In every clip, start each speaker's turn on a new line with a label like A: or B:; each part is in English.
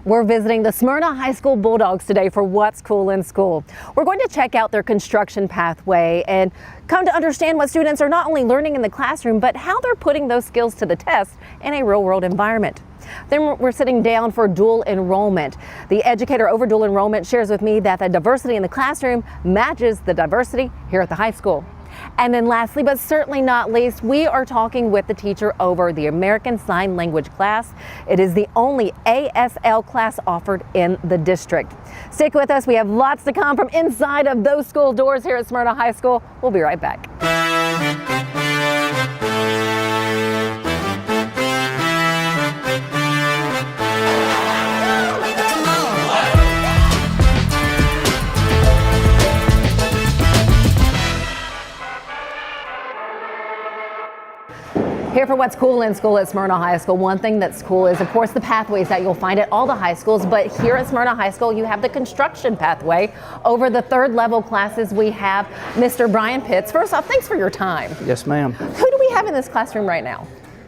A: We're visiting the Smyrna High School Bulldogs today for What's Cool in School. We're going to check out their construction pathway and come to understand what students are not only learning in the classroom, but how they're putting those skills to the test in a real-world environment. Then we're sitting down for dual enrollment. The educator over dual enrollment shares with me that the diversity in the classroom matches the diversity here at the high school. And then lastly, but certainly not least, we are talking with the teacher over the American Sign Language class. It is the only ASL class offered in the district. Stick with us. We have lots to come from inside of those school doors here at Smyrna High School. We'll be right back. Here for What's Cool in School at Smyrna High School. One thing that's cool is, of course, the pathways that you'll find at all the high schools, but here at Smyrna High School, you have the construction pathway. Over the third level classes, we have Mr. Brian Pitts. First off, thanks for your time.
B: Yes, ma'am.
A: Who do we have in this classroom right now?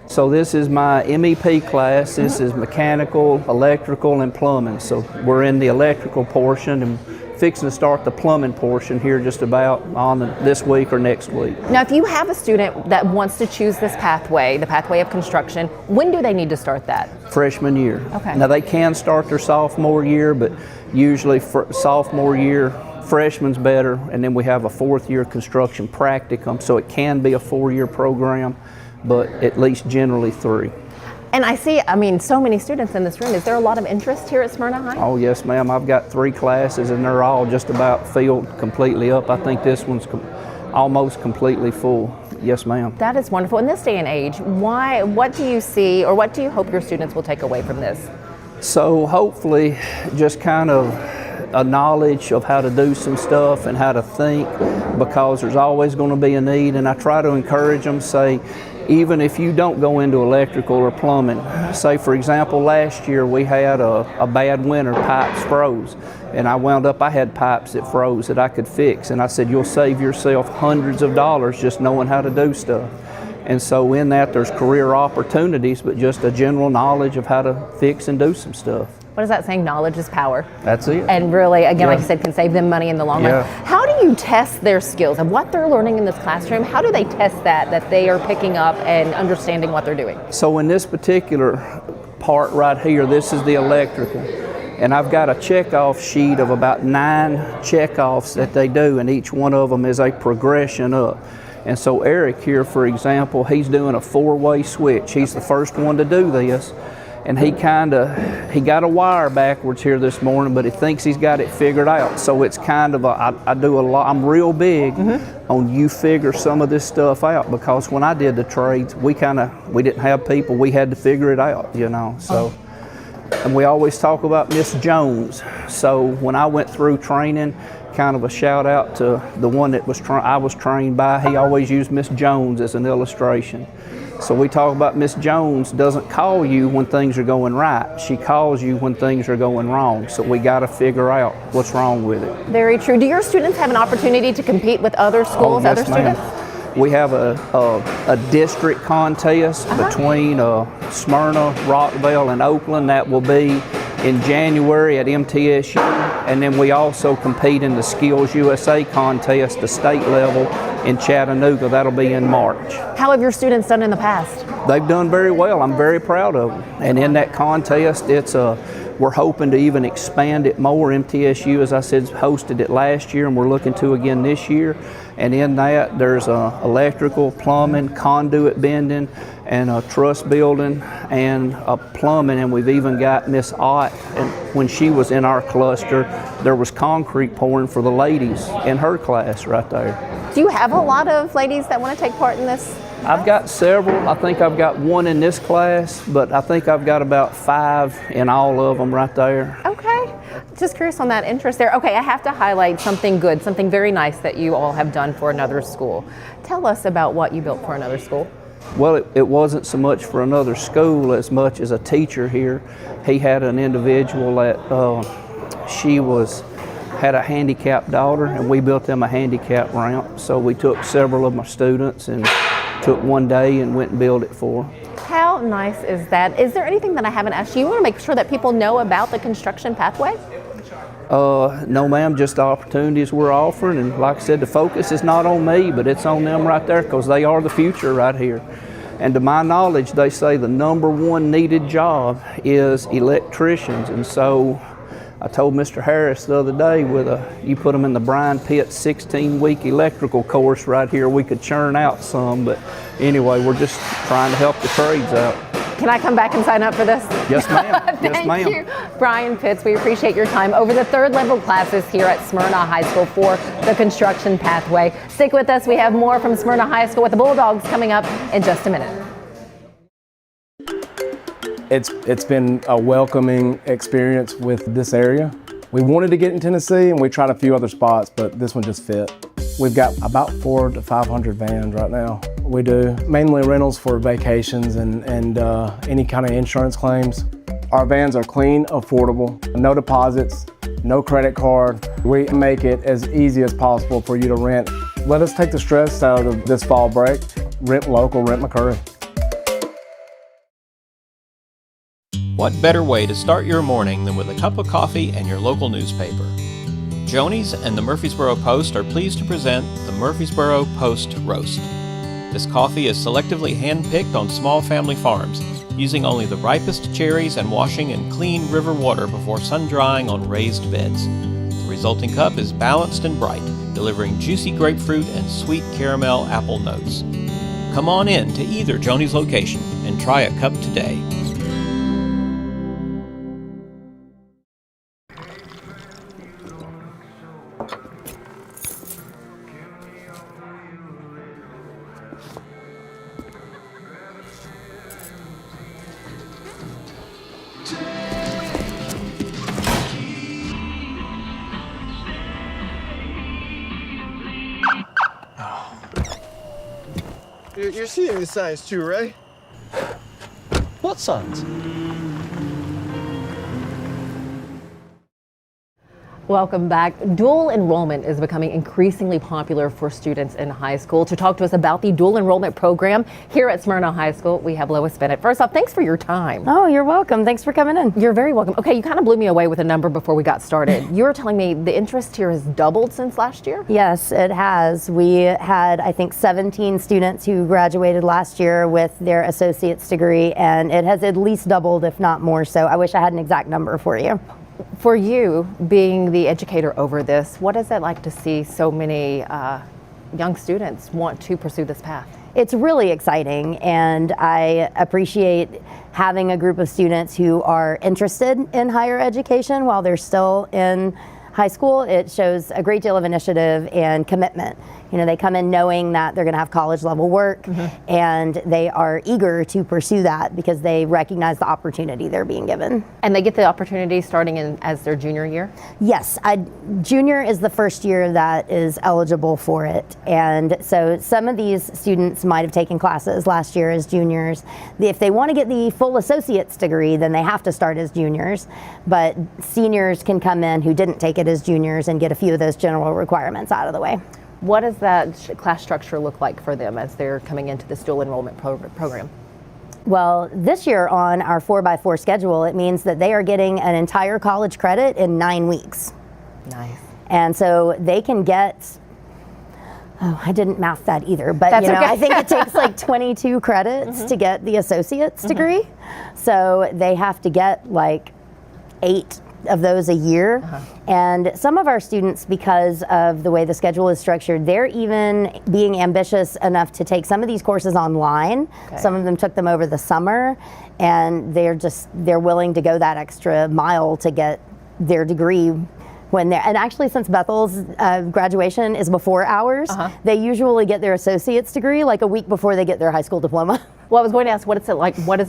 B: So this is my MEP class. This is mechanical, electrical, and plumbing. So we're in the electrical portion and fixing to start the plumbing portion here just about on this week or next week.
A: Now, if you have a student that wants to choose this pathway, the pathway of construction, when do they need to start that?
B: Freshman year.
A: Okay.
B: Now they can start their sophomore year, but usually sophomore year, freshman's better, and then we have a fourth year construction practicum, so it can be a 4-year program, but at least generally 3.
A: And I see, so many students in this room. Is there a lot of interest here at Smyrna High?
B: Oh yes, ma'am. I've got 3 classes and they're all just about filled completely up. I think this one's almost completely full. Yes, ma'am.
A: That is wonderful. In this day and age, what do you see or what do you hope your students will take away from this?
B: So hopefully just kind of a knowledge of how to do some stuff and how to think, because there's always going to be a need, and I try to encourage them, say, even if you don't go into electrical or plumbing, say for example last year we had a bad winter, pipes froze, and I had pipes that froze that I could fix, and I said you'll save yourself hundreds of dollars just knowing how to do stuff. And so in that there's career opportunities, but just a general knowledge of how to fix and do some stuff.
A: What is that saying? Knowledge is power.
B: That's it.
A: And really, again, like I said, can save them money in the long run.
B: Yeah.
A: How do you test their skills and what they're learning in this classroom? How do they test that they are picking up and understanding what they're doing?
B: So in this particular part right here, this is the electrical. And I've got a checkoff sheet of about 9 checkoffs that they do, and each one of them is a progression up. And so Eric here, for example, he's doing a 4-way switch. He's the first one to do this. And he got a wire backwards here this morning, but he thinks he's got it figured out. So it's kind of I do a lot, I'm real big on you figure some of this stuff out, because when I did the trades, we didn't have people, we had to figure it out, so. And we always talk about Miss Jones. So when I went through training, kind of a shout out to the one that I was trained by, he always used Miss Jones as an illustration. So we talk about Miss Jones doesn't call you when things are going right. She calls you when things are going wrong. So we got to figure out what's wrong with it. Very
A: true. Do your students have an opportunity to compete with other schools,
B: yes,
A: other students?
B: We have a district contest between Smyrna, Rockville, and Oakland. That will be in January at MTSU. And then we also compete in the Skills USA contest, the state level, in Chattanooga. That'll be in March.
A: How have your students done in the past?
B: They've done very well. I'm very proud of them. And in that contest, we're hoping to even expand it more. MTSU, as I said, hosted it last year, and we're looking to again this year. And in that, there's electrical, plumbing, conduit bending, and truss building, and plumbing. And we've even got Miss Ott, and when she was in our cluster, there was concrete pouring for the ladies in her class right there.
A: Do you have a lot of ladies that want to take part in this?
B: I've got several. I think I've got 1 in this class, but I think I've got about 5 in all of them right there.
A: Okay. Just curious on that interest there. Okay, I have to highlight something good, something very nice that you all have done for another school. Tell us about what you built for another school.
B: Well, it wasn't so much for another school as much as a teacher here. He had an individual that had a handicapped daughter, and we built them a handicap ramp. So we took several of my students and took one day and went and built it for them.
A: How nice is that? Is there anything that I haven't asked you? You want to make sure that people know about the construction pathway?
B: No ma'am, just the opportunities we're offering, and like I said, the focus is not on me, but it's on them right there, because they are the future right here. And to my knowledge, they say the #1 needed job is electricians, and so I told Mr. Harris the other day, you put them in the Brian Pitt 16-week electrical course right here, we could churn out some. But anyway, we're just trying to help the trades out.
A: Can I come back and sign up for this?
B: Yes, ma'am. Yes, ma'am.
A: Thank you, Brian Pitts. We appreciate your time over the 3rd level classes here at Smyrna High School for the construction pathway. Stick with us. We have more from Smyrna High School with the Bulldogs coming up in just a minute.
C: It's been a welcoming experience with this area. We wanted to get in Tennessee, and we tried a few other spots, but this one just fit. We've got about 400 to 500 vans right now. We do mainly rentals for vacations and any kind of insurance claims. Our vans are clean, affordable, no deposits, no credit card. We make it as easy as possible for you to rent. Let us take the stress out of this fall break. Rent local, rent McCurry.
D: What better way to start your morning than with a cup of coffee and your local newspaper? Joni's and the Murfreesboro Post are pleased to present the Murfreesboro Post Roast. This coffee is selectively hand-picked on small family farms, using only the ripest cherries and washing in clean river water before sun-drying on raised beds. The resulting cup is balanced and bright, delivering juicy grapefruit and sweet caramel apple notes. Come on in to either Joni's location and try a cup today.
E: You're seeing the signs too, right?
F: What signs?
A: Welcome back. Dual enrollment is becoming increasingly popular for students in high school. To talk to us about the dual enrollment program here at Smyrna High School, we have Lois Bennett. First off, thanks for your time.
G: Oh, you're welcome. Thanks for coming in.
A: You're very welcome. Okay, you kind of blew me away with a number before we got started. You were telling me the interest here has doubled since last year?
G: Yes, it has. We had, I think, 17 students who graduated last year with their associate's degree, and it has at least doubled, if not more so. I wish I had an exact number for you.
A: For you, being the educator over this, what is it like to see so many young students want to pursue this path?
G: It's really exciting, and I appreciate having a group of students who are interested in higher education while they're still in high school. It shows a great deal of initiative and commitment. You know, they come in knowing that they're going to have college level work, and they are eager to pursue that because they recognize the opportunity they're being given.
A: And they get the opportunity starting as their junior year?
G: Yes, junior is the first year that is eligible for it. And so some of these students might have taken classes last year as juniors. If they want to get the full associate's degree, then they have to start as juniors. But seniors can come in who didn't take it as juniors and get a few of those general requirements out of the way.
A: What does that class structure look like for them as they're coming into this dual enrollment program?
G: Well, this year on our 4x4 schedule, it means that they are getting an entire college credit in 9 weeks.
A: Nice.
G: And so they can get, I didn't math that either, but
A: That's okay.
G: I think it takes like 22 credits to get the associate's degree. So they have to get like 8 of those a year. And some of our students, because of the way the schedule is structured, they're even being ambitious enough to take some of these courses online.
A: Okay.
G: Some of them took them over the summer, and they're willing to go that extra mile to get their degree when they're, and actually since Bethel's graduation is before ours, they usually get their associate's degree like a week before they get their high school diploma.
A: Well, I was going to ask, what is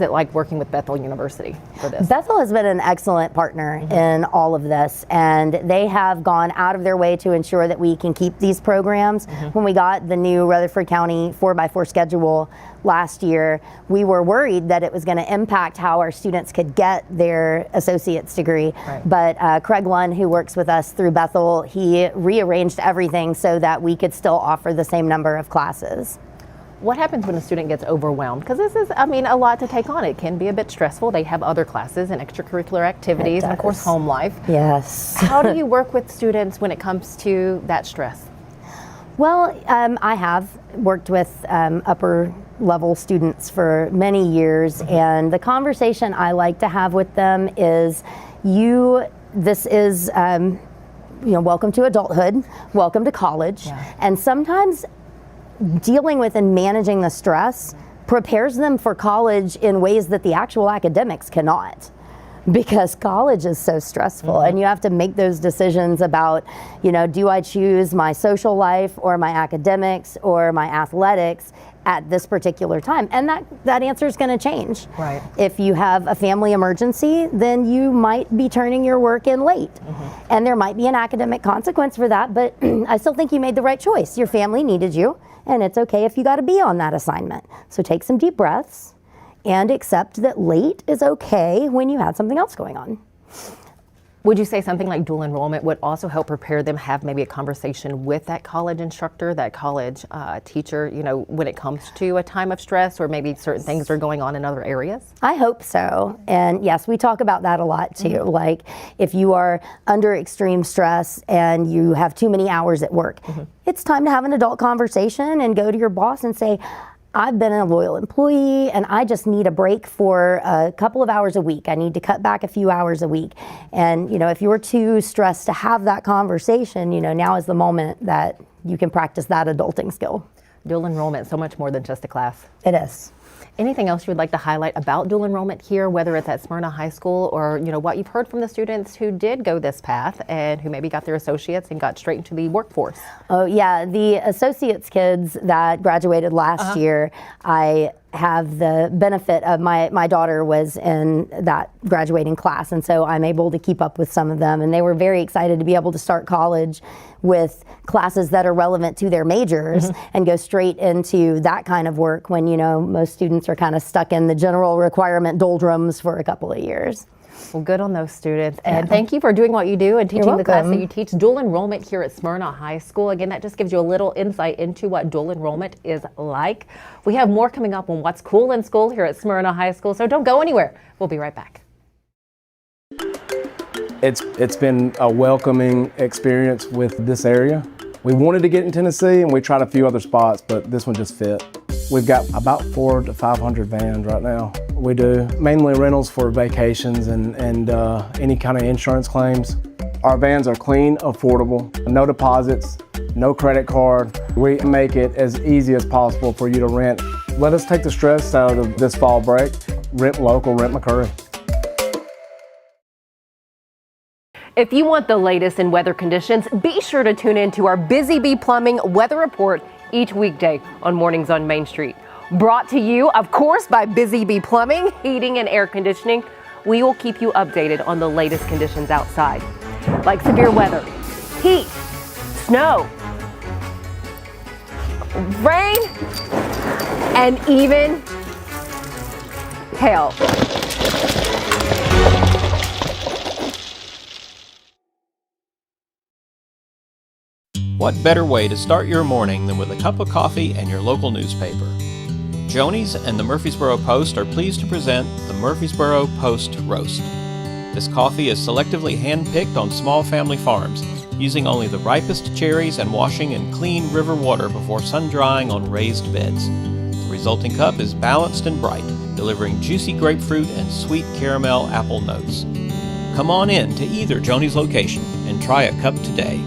A: it like working with Bethel University for this?
G: Bethel has been an excellent partner in all of this, and they have gone out of their way to ensure that we can keep these programs. When we got the new Rutherford County 4x4 schedule last year, we were worried that it was going to impact how our students could get their associate's degree.
A: Right.
G: But Craig Lunn, who works with us through Bethel, he rearranged everything so that we could still offer the same number of classes.
A: What happens when a student gets overwhelmed? Because this is, I mean, a lot to take on. It can be a bit stressful. They have other classes and extracurricular activities, and of course, home life.
G: Yes.
A: How do you work with students when it comes to that stress?
G: Well, I have worked with upper level students for many years, and the conversation I like to have with them is, this is, welcome to adulthood, welcome to college, and sometimes dealing with and managing the stress prepares them for college in ways that the actual academics cannot. Because college is so stressful, and you have to make those decisions about, do I choose my social life or my academics or my athletics at this particular time? And that answer is going to change.
A: Right.
G: If you have a family emergency, then you might be turning your work in late. And there might be an academic consequence for that, but I still think you made the right choice. Your family needed you, and it's okay if you got to be on that assignment. So take some deep breaths and accept that late is okay when you had something else going on.
A: Would you say something like dual enrollment would also help prepare them, have maybe a conversation with that college instructor, that college teacher, when it comes to a time of stress, or maybe certain things are going on in other areas?
G: I hope so. And yes, we talk about that a lot too. Like if you are under extreme stress and you have too many hours at work, it's time to have an adult conversation and go to your boss and say, I've been a loyal employee and I just need a break for a couple of hours a week. I need to cut back a few hours a week. And if you're too stressed to have that conversation, now is the moment that you can practice that adulting skill.
A: Dual enrollment, so much more than just a class.
G: It is.
A: Anything else you would like to highlight about dual enrollment here, whether it's at Smyrna High School or what you've heard from the students who did go this path and who maybe got their associates and got straight into the workforce?
G: Oh yeah, the associates kids that graduated last year, I have the benefit of my daughter was in that graduating class, and so I'm able to keep up with some of them, and they were very excited to be able to start college with classes that are relevant to their majors and go straight into that kind of work when most students are kind of stuck in the general requirement doldrums for a couple of years.
A: Well, good on those students. And thank you for doing what you do and teaching the class that you teach, dual enrollment here at Smyrna High School. Again, that just gives you a little insight into what dual enrollment is like. We have more coming up on what's cool in school here at Smyrna High School, so don't go anywhere. We'll be right back.
C: It's been a welcoming experience with this area. We wanted to get in Tennessee and we tried a few other spots, but this one just fit. We've got about 400 to 500 vans right now. We do mainly rentals for vacations and any kind of insurance claims. Our vans are clean, affordable, no deposits, no credit card. We make it as easy as possible for you to rent. Let us take the stress out of this fall break. Rent local, rent McCurry.
A: If you want the latest in weather conditions, be sure to tune in to our Busy Bee Plumbing weather report each weekday on Mornings on Main Street. Brought to you, of course, by Busy Bee Plumbing, Heating and Air Conditioning. We will keep you updated on the latest conditions outside, like severe weather, heat, snow, rain, and even hail.
D: What better way to start your morning than with a cup of coffee and your local newspaper? Joni's and the Murfreesboro Post are pleased to present the Murfreesboro Post Roast. This coffee is selectively hand-picked on small family farms, using only the ripest cherries and washing in clean river water before sun-drying on raised beds. The resulting cup is balanced and bright, delivering juicy grapefruit and sweet caramel apple notes. Come on in to either Joni's location and try a cup today.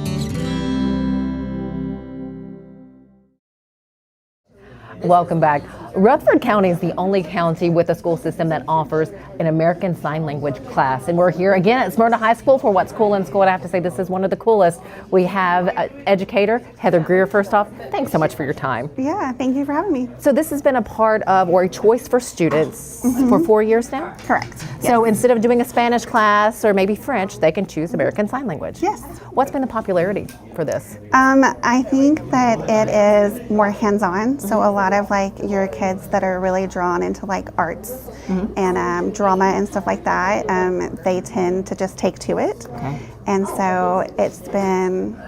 A: Welcome back. Rutherford County is the only county with a school system that offers an American Sign Language class. And we're here again at Smyrna High School for What's Cool in School. And I have to say, this is one of the coolest. We have educator Heather Greer. First off, thanks so much for your time.
H: Yeah, thank you for having me.
A: So this has been a part of, or a choice for students for 4 years now?
H: Correct.
A: So instead of doing a Spanish class or maybe French, they can choose American Sign Language.
H: Yes.
A: What's been the popularity for this?
H: I think that it is more hands-on. So a lot of like your kids kids that are really drawn into like arts and drama and stuff like that, they tend to just take to it.
A: Okay.
H: And so it's been,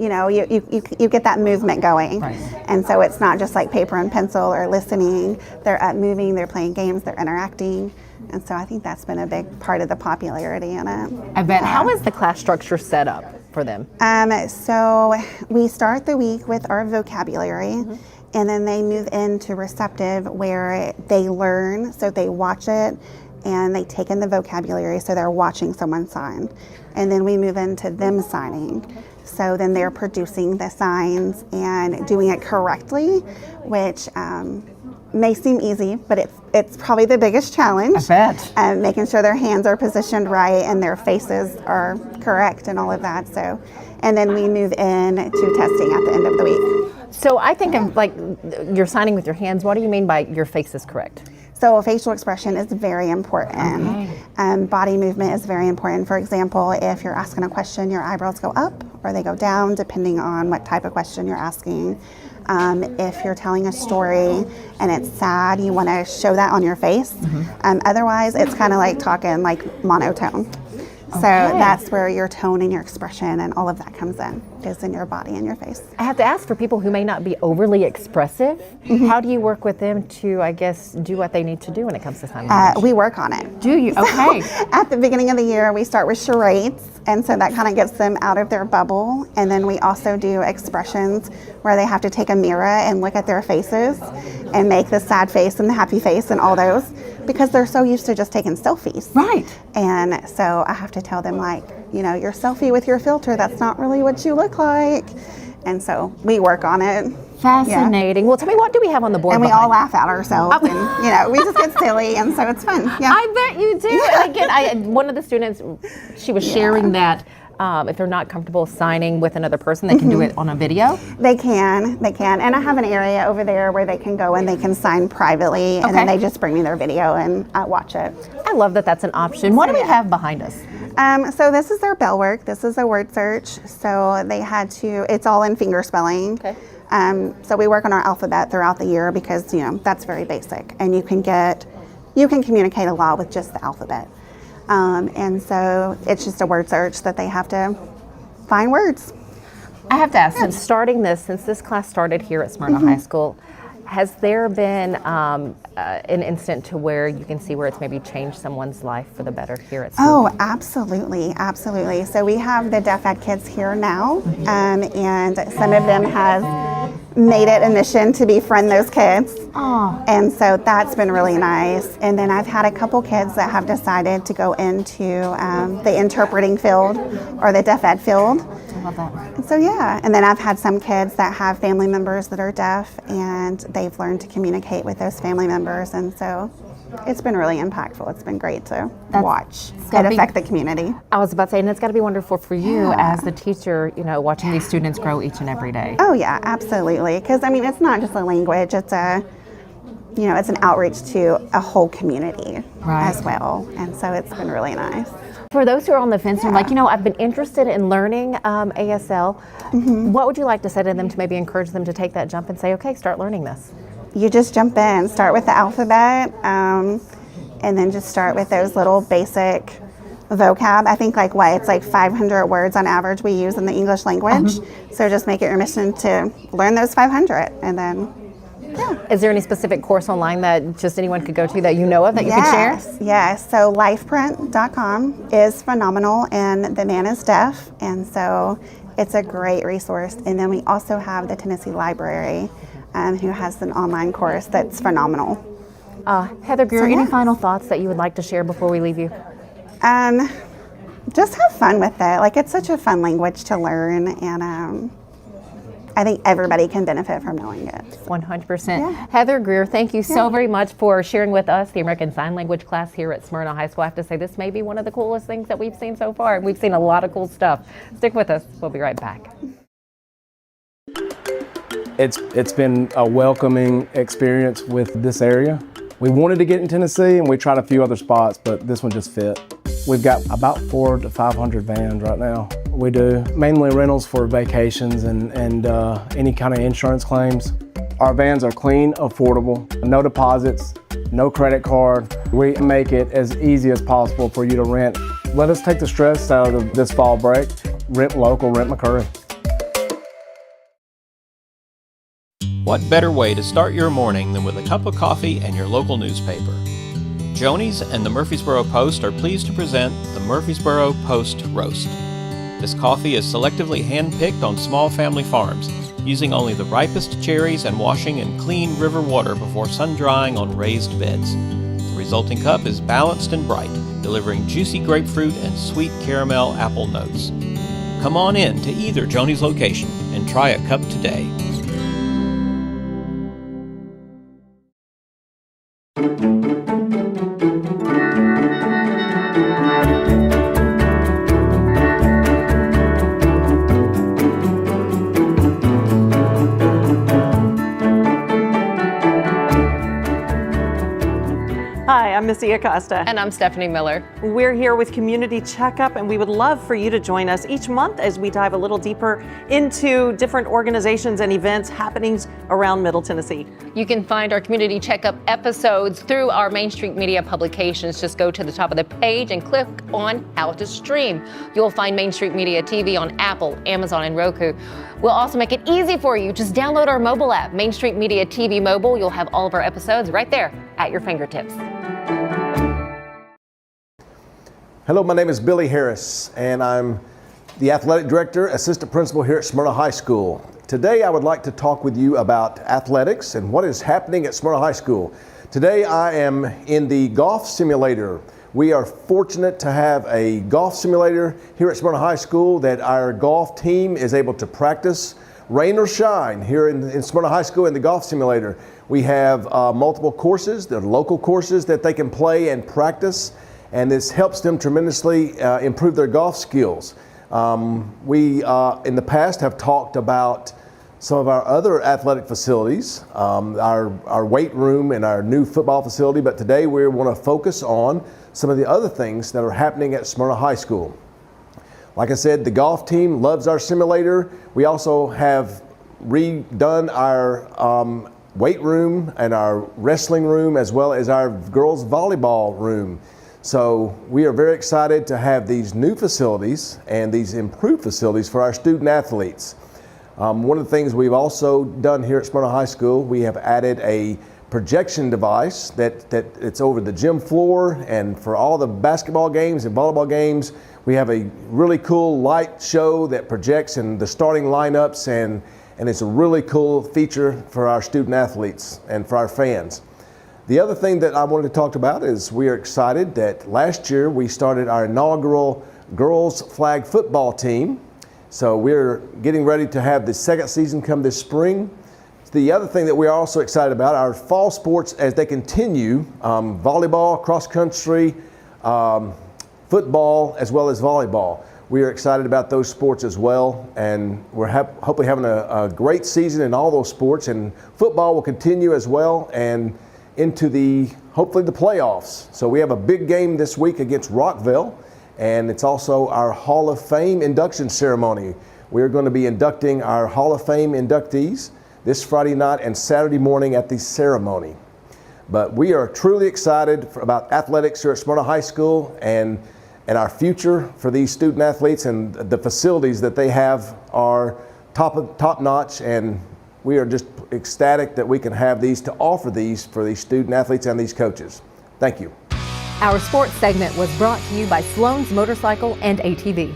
H: you know, you get that movement going.
A: Right.
H: And so it's not just like paper and pencil or listening. They're up moving, they're playing games, they're interacting. And so I think that's been a big part of the popularity in it.
A: I bet. How is the class structure set up for them?
H: So we start the week with our vocabulary, and then they move into receptive where they learn, so they watch it and they take in the vocabulary, so they're watching someone sign. And then we move into them signing. So then they're producing the signs and doing it correctly, which may seem easy, but it's probably the biggest challenge.
A: I bet.
H: Making sure their hands are positioned right and their faces are correct and all of that. So, and then we move in to testing at the end of the week.
A: So I think of like you're signing with your hands. What do you mean by your face is correct?
H: So facial expression is very important. Body movement is very important. For example, if you're asking a question, your eyebrows go up or they go down, depending on what type of question you're asking. If you're telling a story and it's sad, you want to show that on your face. Otherwise, it's kind of like talking like monotone. So that's where your tone and your expression and all of that comes in, is in your body and your face.
A: I have to ask, for people who may not be overly expressive, how do you work with them to, I guess, do what they need to do when it comes to sign language?
H: We work on it.
A: Do you? Okay.
H: At the beginning of the year, we start with charades, and so that kind of gets them out of their bubble. And then we also do expressions where they have to take a mirror and look at their faces and make the sad face and the happy face and all those, because they're so used to just taking selfies.
A: Right.
H: And so I have to tell them, like, you know, your selfie with your filter, that's not really what you look like. And so we work on it.
A: Fascinating. Yeah. Well, tell me, what do we have on the board?
H: And we all laugh at ourselves, and you know, we just get silly, and so it's fun. Yeah.
A: I bet you do. And again, one of the students, she was sharing that if they're not comfortable signing with another person, they can do it on a video.
H: They can, and I have an area over there where they can go and they can sign privately, and then they just bring me their video and I watch it.
A: I love that that's an option. What do we have behind us?
H: So this is their bell work. This is a word search. So they had to, it's all in finger spelling.
A: Okay.
H: So we work on our alphabet throughout the year because, you know, that's very basic, and you can communicate a lot with just the alphabet. And so it's just a word search that they have to find words.
A: I have to ask, since this class started here at Smyrna High School, has there been an instant to where you can see where it's maybe changed someone's life for the better here at school?
H: Oh, absolutely, absolutely. So we have the deaf ed kids here now, and some of them have made it a mission to befriend those kids.
A: Oh.
H: And so that's been really nice. And then I've had a couple kids that have decided to go into the interpreting field or the deaf ed field.
A: I love that.
H: And so yeah, and then I've had some kids that have family members that are deaf, and they've learned to communicate with those family members, and so it's been really impactful. It's been great to watch it affect the community.
A: I was about to say, and it's got to be wonderful for you as the teacher, you know, watching these students grow each and every day.
H: Oh yeah, absolutely. Because I mean, it's not just a language; it's it's an outreach to a whole community as well, and so it's been really nice.
A: For those who are on the fence and like, you know, I've been interested in learning ASL, what would you like to say to them to maybe encourage them to take that jump and say, okay, start learning this?
H: You just jump in, start with the alphabet, and then just start with those little basic vocab. I think it's like 500 words on average we use in the English language. So just make it your mission to learn those 500, and then
A: Is there any specific course online that just anyone could go to that you know of that you could share?
H: Yes, so lifeprint.com is phenomenal, and the man is deaf, and so it's a great resource. And then we also have the Tennessee Library, who has an online course that's phenomenal.
A: Heather Greer, any final thoughts that you would like to share before we leave you?
H: Just have fun with it. Like, it's such a fun language to learn, and I think everybody can benefit from knowing it.
A: 100%.
H: Yeah.
A: Heather Greer, thank you so very much for sharing with us the American Sign Language class here at Smyrna High School. I have to say, this may be one of the coolest things that we've seen so far. We've seen a lot of cool stuff. Stick with us. We'll be right back.
C: It's been a welcoming experience with this area. We wanted to get in Tennessee, and we tried a few other spots, but this one just fit. We've got about 400 to 500 vans right now. We do mainly rentals for vacations and any kind of insurance claims. Our vans are clean, affordable, no deposits, no credit card. We make it as easy as possible for you to rent. Let us take the stress out of this fall break. Rent local, rent McCurry.
D: What better way to start your morning than with a cup of coffee and your local newspaper? Joni's and the Murfreesboro Post are pleased to present the Murfreesboro Post Roast. This coffee is selectively hand-picked on small family farms, using only the ripest cherries and washing in clean river water before sun-drying on raised beds. The resulting cup is balanced and bright, delivering juicy grapefruit and sweet caramel apple notes. Come on in to either Joni's location and try a cup today.
I: Hi, I'm Missy Acosta.
A: And I'm Stefanie Miller.
I: We're here with Community Checkup, and we would love for you to join us each month as we dive a little deeper into different organizations and events, happenings around Middle Tennessee.
A: You can find our Community Checkup episodes through our Main Street Media publications. Just go to the top of the page and click on How to Stream. You'll find Main Street Media TV on Apple, Amazon, and Roku. We'll also make it easy for you. Just download our mobile app, Main Street Media TV Mobile. You'll have all of our episodes right there at your fingertips.
J: Hello, my name is Billy Harris, and I'm the Athletic Director, Assistant Principal here at Smyrna High School. Today, I would like to talk with you about athletics and what is happening at Smyrna High School. Today, I am in the golf simulator. We are fortunate to have a golf simulator here at Smyrna High School that our golf team is able to practice rain or shine here in Smyrna High School in the golf simulator. We have multiple courses, they're local courses that they can play and practice, and this helps them tremendously improve their golf skills. We in the past have talked about some of our other athletic facilities, our weight room and our new football facility, but today we want to focus on some of the other things that are happening at Smyrna High School. Like I said, the golf team loves our simulator. We also have redone our weight room and our wrestling room, as well as our girls volleyball room. So we are very excited to have these new facilities and these improved facilities for our student athletes. One of the things we've also done here at Smyrna High School, we have added a projection device that it's over the gym floor, and for all the basketball games and volleyball games, we have a really cool light show that projects in the starting lineups, and it's a really cool feature for our student athletes and for our fans. The other thing that I wanted to talk about is we are excited that last year we started our inaugural girls flag football team. So we're getting ready to have the second season come this spring. The other thing that we're also excited about, our fall sports as they continue, volleyball, cross country, football, as well as volleyball. We are excited about those sports as well, and we're hopefully having a great season in all those sports, and football will continue as well and into hopefully the playoffs. So we have a big game this week against Rockville, and it's also our Hall of Fame induction ceremony. We're going to be inducting our Hall of Fame inductees this Friday night and Saturday morning at the ceremony. But we are truly excited about athletics here at Smyrna High School, and our future for these student athletes, and the facilities that they have are top notch, and we are just ecstatic that we can have these to offer these for these student athletes and these coaches. Thank you.
A: Our sports segment was brought to you by Sloan's Motorcycle and ATV.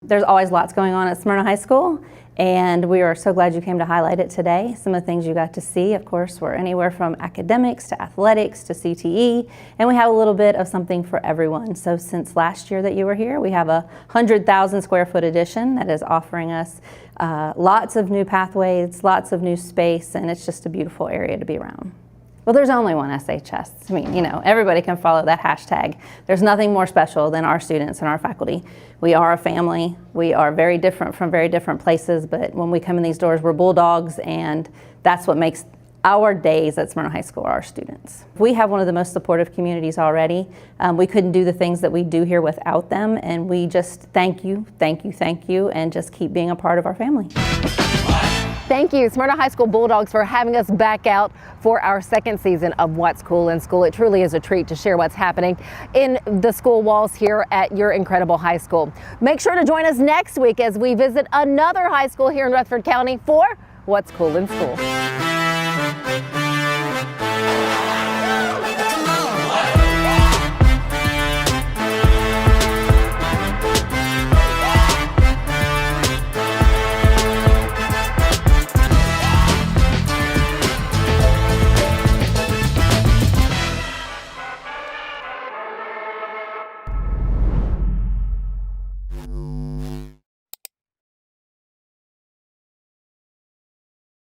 K: There's always lots going on at Smyrna High School, and we are so glad you came to highlight it today. Some of the things you got to see, of course, were anywhere from academics to athletics to CTE, and we have a little bit of something for everyone. So since last year that you were here, we have a 100,000 square foot addition that is offering us lots of new pathways, lots of new space, and it's just a beautiful area to be around. Well, there's only one SHS. I mean, you know, everybody can follow that hashtag. There's nothing more special than our students and our faculty. We are a family. We are very different from very different places, but when we come in these doors, we're bulldogs, and that's what makes Our days at Smyrna High School are our students. We have one of the most supportive communities already. We couldn't do the things that we do here without them, and we just thank you, and just keep being a part of our family.
A: Thank you, Smyrna High School Bulldogs, for having us back out for our second season of What's Cool in School. It truly is a treat to share what's happening in the school walls here at your incredible high school. Make sure to join us next week as we visit another high school here in Rutherford County for What's Cool in School.